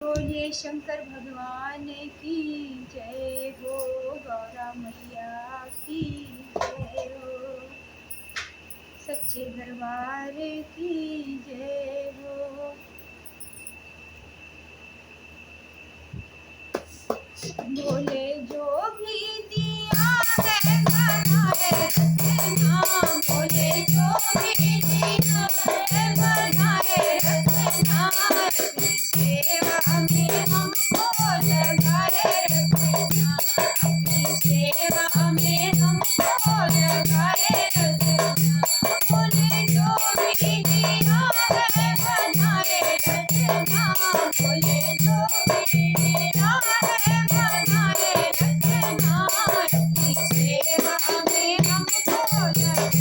बोलिए शंकर भगवान की जय हो, गौरा मैया की जय हो, सच्चे दरबार की जय हो। बोले जो भी दिया है बनाए रखना, बोले जो भी दिया है बनाए रखना, अपनी सेवा में हमको लगाए रखना, अपनी सेवा में हमको लगाए रखना। बोले जो भी दिया है बनाए रखना, बोले जो भी दिया है बनाए रखना, अपनी सेवा में हमको लगाए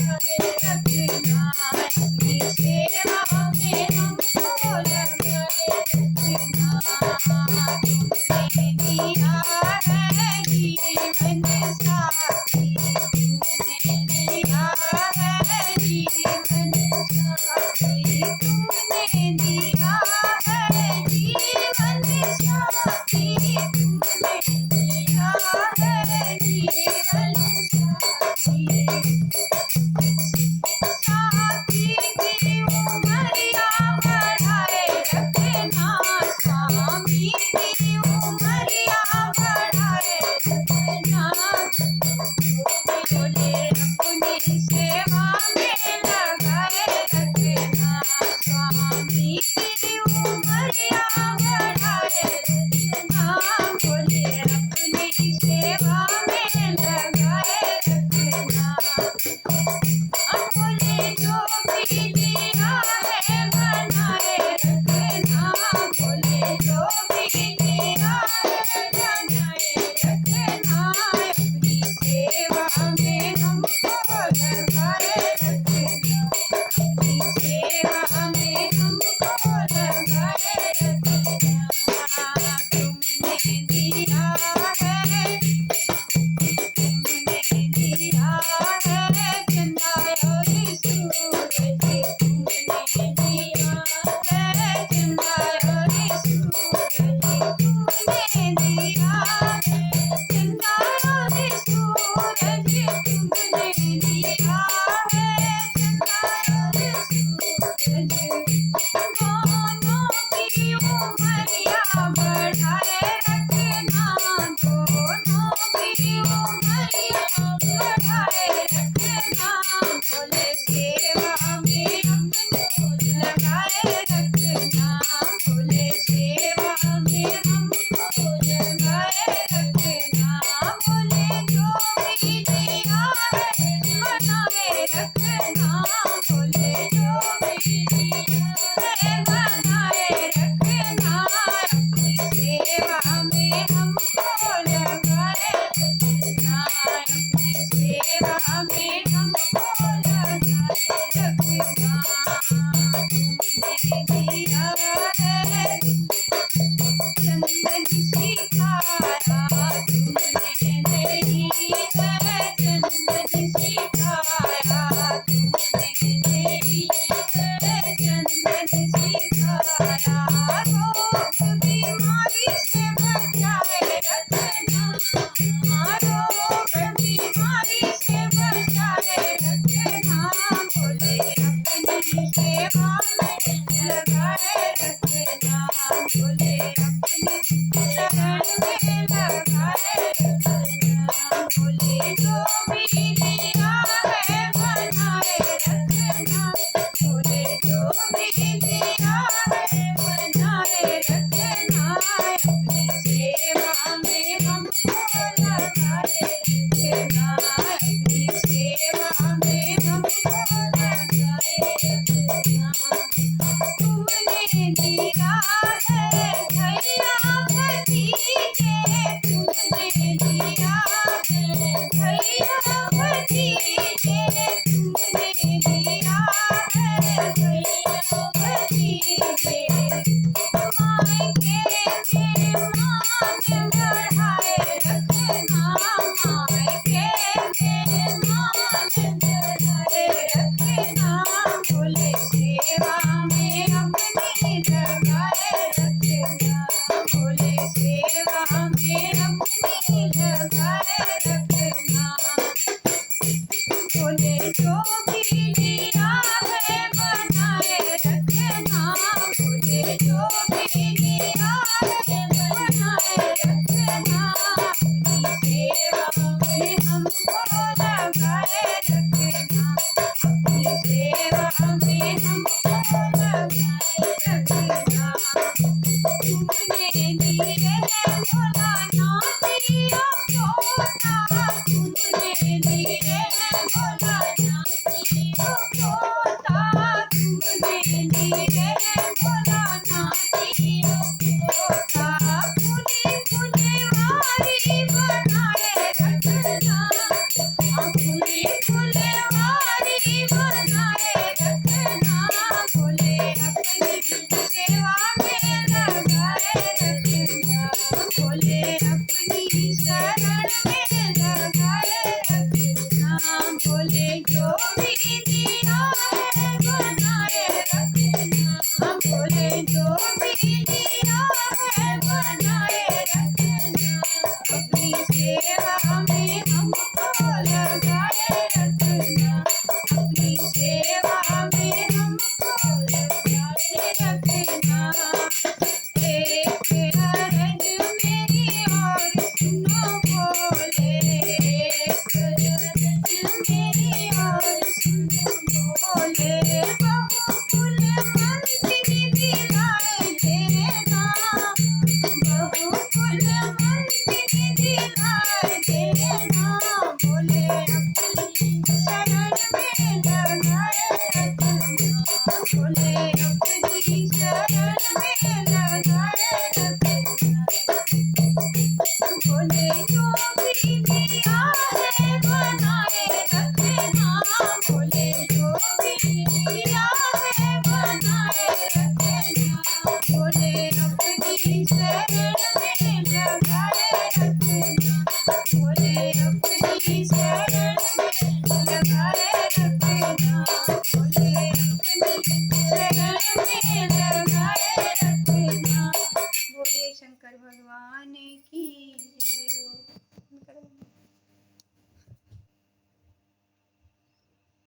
रखना, अपनी सेवा में हमको लगाए रखना। तुमने दिया है जीवन साथी, तुमने दिया है जीवन साथी, तुमने दिया है जीवन साथी, तुमने दिया है जीवन साथी। साथी की उमरिया बढ़ाए रखना, स्वामी की उमरिया बढ़ाए रखना। बोले अपनी सेवा में लगाए रखना, स्वामी की उमरिया बढ़ाए रखना। बोले अपनी सेवा में लगाए रखना। बोले जो भी दिया है बनाए रखना, बोले जो भी दिया है बनाए रखना, अपनी सेवा में हमको लगाए रखना, अपनी सेवा में हमको लगाए रखना। तुमने दिया है, तुमने दिया है चंदा और सूरज, तुमने दिया है चंदा और सूरज, तुमने